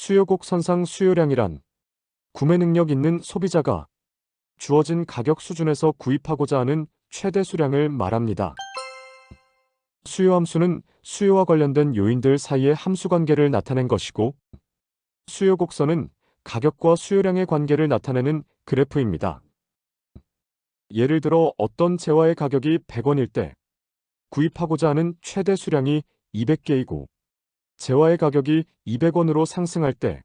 수요곡 선상 수요량이란 구매 능력 있는 소비자가 주어진 가격 수준에서 구입하고자 하는 최대 수량을 말합니다. 수요 함수는 수요와 관련된 요인들 사이의 함수 관계를 나타낸 것이고, 수요 곡선은 가격과 수요량의 관계를 나타내는 그래프입니다. 예를 들어 어떤 재화의 가격이 100원일 때 구입하고자 하는 최대 수량이 200개이고, 재화의 가격이 200원으로 상승할 때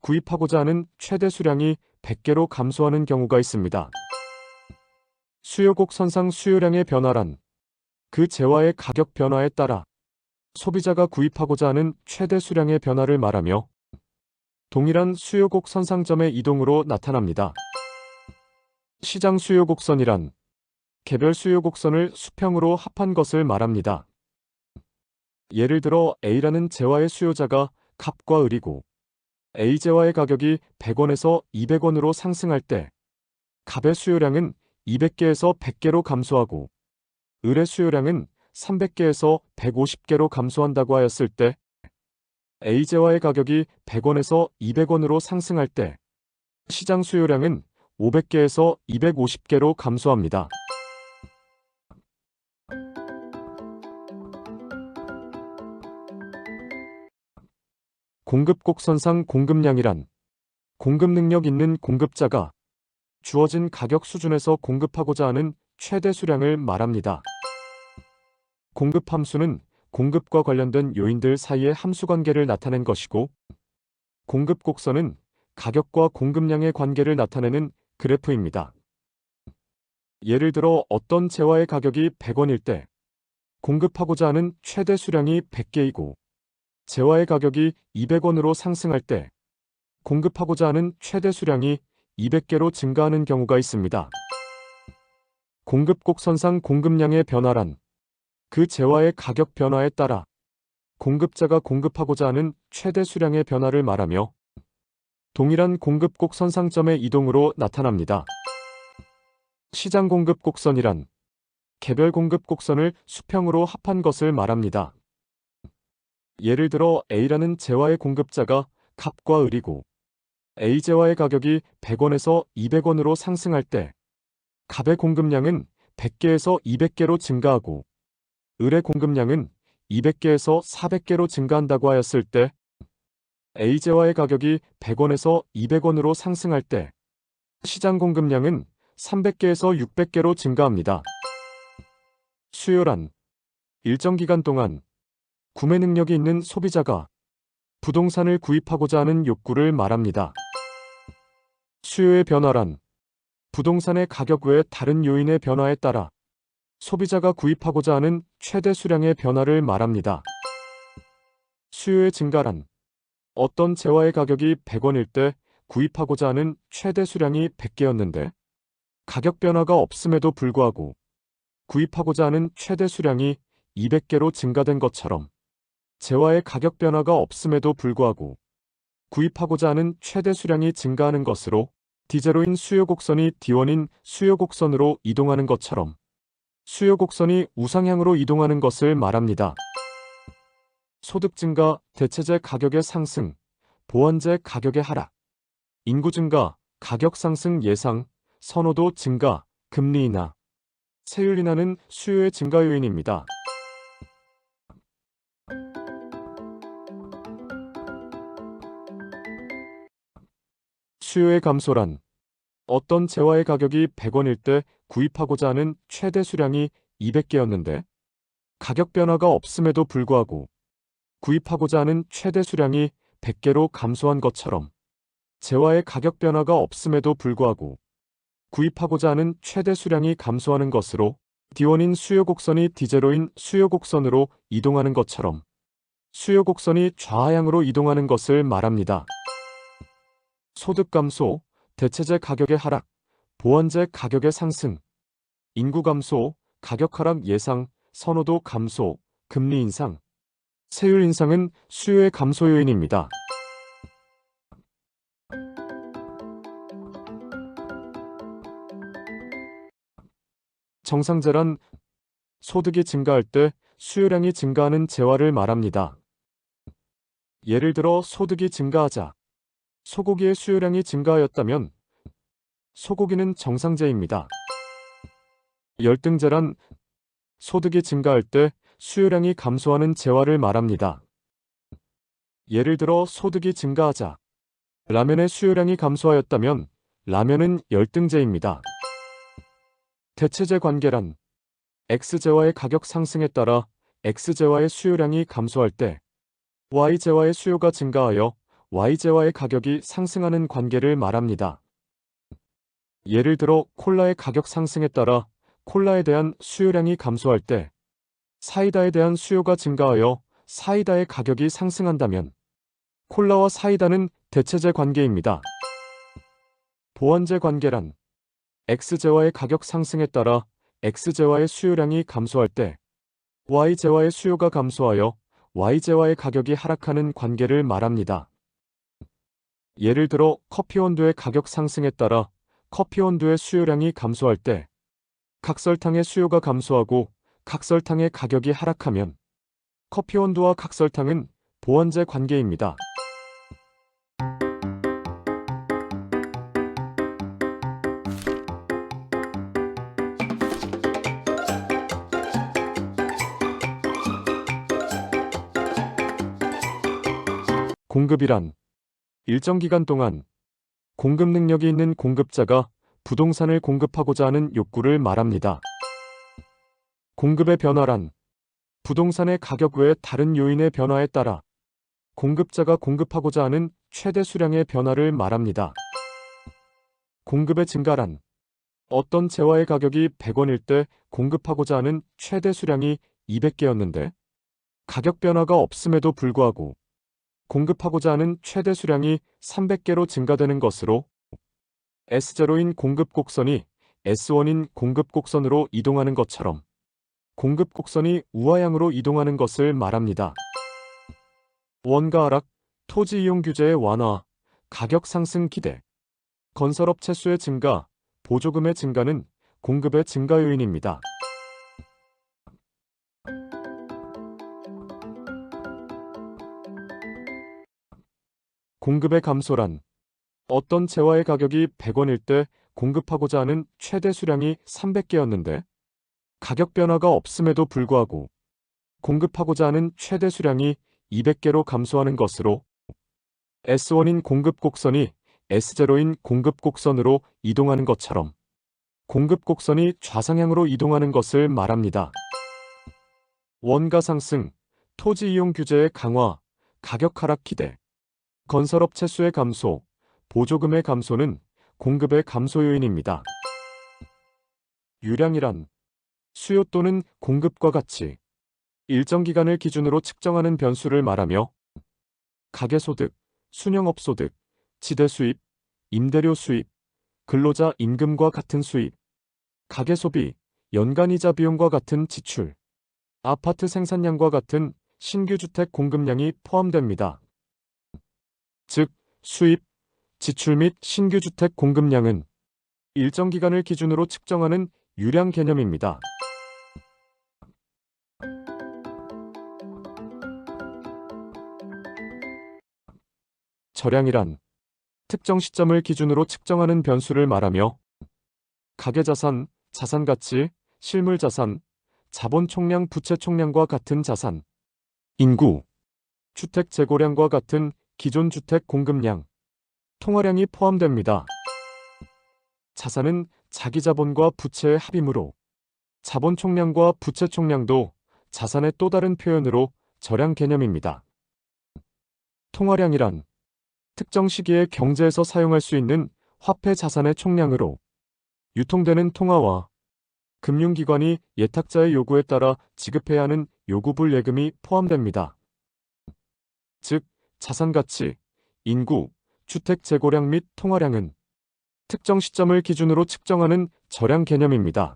구입하고자 하는 최대 수량이 100개로 감소하는 경우가 있습니다. 수요곡 선상 수요량의 변화란 그 재화의 가격 변화에 따라 소비자가 구입하고자 하는 최대 수량의 변화를 말하며, 동일한 수요곡 선상점의 이동으로 나타납니다. 시장 수요곡선이란 개별 수요곡선을 수평으로 합한 것을 말합니다. 예를 들어 A라는 재화의 수요자가 갑과 을이고, A 재화의 가격이 100원에서 200원으로 상승할 때 갑의 수요량은 200개에서 100개로 감소하고, 을의 수요량은 300개에서 150개로 감소한다고 하였을 때, A 재화의 가격이 100원에서 200원으로 상승할 때 시장 수요량은 500개에서 250개로 감소합니다. 공급곡 선상 공급량이란 공급 능력 있는 공급자가 주어진 가격 수준에서 공급하고자 하는 최대 수량을 말합니다. 공급 함수는 공급과 관련된 요인들 사이의 함수 관계를 나타낸 것이고, 공급 곡선은 가격과 공급량의 관계를 나타내는 그래프입니다. 예를 들어 어떤 재화의 가격이 100원일 때 공급하고자 하는 최대 수량이 100개이고, 재화의 가격이 200원으로 상승할 때 공급하고자 하는 최대 수량이 200개로 증가하는 경우가 있습니다. 공급곡 선상 공급량의 변화란 그 재화의 가격 변화에 따라 공급자가 공급하고자 하는 최대 수량의 변화를 말하며, 동일한 공급곡 선상점의 이동으로 나타납니다. 시장 공급 곡선이란 개별 공급 곡선을 수평으로 합한 것을 말합니다. 예를 들어 A라는 재화의 공급자가 갑과 을이고, A 재화의 가격이 100원에서 200원으로 상승할 때 갑의 공급량은 100개에서 200개로 증가하고, 을의 공급량은 200개에서 400개로 증가한다고 하였을 때, A 재화의 가격이 100원에서 200원으로 상승할 때 시장 공급량은 300개에서 600개로 증가합니다. 수요란 일정 기간 동안 구매 능력이 있는 소비자가 부동산을 구입하고자 하는 욕구를 말합니다. 수요의 변화란 부동산의 가격 외의 다른 요인의 변화에 따라 소비자가 구입하고자 하는 최대 수량의 변화를 말합니다. 수요의 증가란 어떤 재화의 가격이 100원일 때 구입하고자 하는 최대 수량이 100개였는데 가격 변화가 없음에도 불구하고 구입하고자 하는 최대 수량이 200개로 증가된 것처럼, 재화의 가격 변화가 없음에도 불구하고 구입하고자 하는 최대 수량이 증가하는 것으로 D제로인 수요곡선이 D1인 수요곡선으로 이동하는 것처럼 수요곡선이 우상향으로 이동하는 것을 말합니다. 소득 증가, 대체재 가격의 상승, 보완재 가격의 하락, 인구 증가, 가격 상승 예상, 선호도 증가, 금리 인하, 세율 인하는 수요의 증가 요인입니다. 수요의 감소란 어떤 재화의 가격이 100원일 때 구입하고자 하는 최대 수량이 200개였는데 가격 변화가 없음에도 불구하고 구입하고자 하는 최대 수량이 100개로 감소한 것처럼, 재화의 가격 변화가 없음에도 불구하고 구입하고자 하는 최대 수량이 감소하는 것으로 D1인 수요곡선이 D제로인 수요곡선으로 이동하는 것처럼 수요곡선이 좌하향으로 이동하는 것을 말합니다. 소득 감소, 대체재 가격의 하락, 보완재 가격의 상승, 인구 감소, 가격 하락 예상, 선호도 감소, 금리 인상, 세율 인상은 수요의 감소 요인입니다. 정상재란 소득이 증가할 때 수요량이 증가하는 재화를 말합니다. 예를 들어 소득이 증가하자 소고기의 수요량이 증가하였다면 소고기는 정상제입니다. 열등제란 소득이 증가할 때 수요량이 감소하는 재화를 말합니다. 예를 들어 소득이 증가하자 라면의 수요량이 감소하였다면 라면은 열등제입니다. 대체제 관계란 X제화의 가격 상승에 따라 X제화의 수요량이 감소할 때 Y제화의 수요가 증가하여 Y제화의 가격이 상승하는 관계를 말합니다. 예를 들어 콜라의 가격 상승에 따라 콜라에 대한 수요량이 감소할 때 사이다에 대한 수요가 증가하여 사이다의 가격이 상승한다면 콜라와 사이다는 대체제 관계입니다. 보완제 관계란 X제화의 가격 상승에 따라 X제화의 수요량이 감소할 때 Y제화의 수요가 감소하여 Y제화의 가격이 하락하는 관계를 말합니다. 예를 들어 커피 원두의 가격 상승에 따라 커피 원두의 수요량이 감소할 때 각설탕의 수요가 감소하고 각설탕의 가격이 하락하면 커피 원두와 각설탕은 보완제 관계입니다. 공급이란 일정 기간 동안 공급 능력이 있는 공급자가 부동산을 공급하고자 하는 욕구를 말합니다. 공급의 변화란 부동산의 가격 외의 다른 요인의 변화에 따라 공급자가 공급하고자 하는 최대 수량의 변화를 말합니다. 공급의 증가란 어떤 재화의 가격이 100원일 때 공급하고자 하는 최대 수량이 200개였는데 가격 변화가 없음에도 불구하고 공급하고자 하는 최대 수량이 300개로 증가되는 것으로 S0인 공급 곡선이 S1인 공급 곡선으로 이동하는 것처럼 공급 곡선이 우하향으로 이동하는 것을 말합니다. 원가 하락, 토지 이용 규제의 완화, 가격 상승 기대, 건설업체 수의 증가, 보조금의 증가는 공급의 증가 요인입니다. 공급의 감소란 어떤 재화의 가격이 100원일 때 공급하고자 하는 최대 수량이 300개였는데 가격 변화가 없음에도 불구하고 공급하고자 하는 최대 수량이 200개로 감소하는 것으로 S1인 공급 곡선이 S0인 공급 곡선으로 이동하는 것처럼 공급 곡선이 좌상향으로 이동하는 것을 말합니다. 원가 상승, 토지 이용 규제의 강화, 가격 하락 기대, 건설업체 수의 감소, 보조금의 감소는 공급의 감소 요인입니다. 유량이란 수요 또는 공급과 같이 일정 기간을 기준으로 측정하는 변수를 말하며 가계소득, 순영업소득, 지대수입, 임대료 수입, 근로자 임금과 같은 수입, 가계소비, 연간이자 비용과 같은 지출, 아파트 생산량과 같은 신규 주택 공급량이 포함됩니다. 즉, 수입, 지출 및 신규 주택 공급량은 일정 기간을 기준으로 측정하는 유량 개념입니다. 절량이란 특정 시점을 기준으로 측정하는 변수를 말하며 가계자산, 자산가치, 실물자산, 자본 총량, 부채 총량과 같은 자산, 인구, 주택 재고량과 같은 기존 주택 공급량, 통화량이 포함됩니다. 자산은 자기자본과 부채의 합이므로 자본 총량과 부채 총량도 자산의 또 다른 표현으로 절량 개념입니다. 통화량이란 특정 시기에 경제에서 사용할 수 있는 화폐 자산의 총량으로 유통되는 통화와 금융기관이 예탁자의 요구에 따라 지급해야 하는 요구불 예금이 포함됩니다. 즉, 자산가치, 인구, 주택 재고량 및 통화량은 특정 시점을 기준으로 측정하는 절량 개념입니다.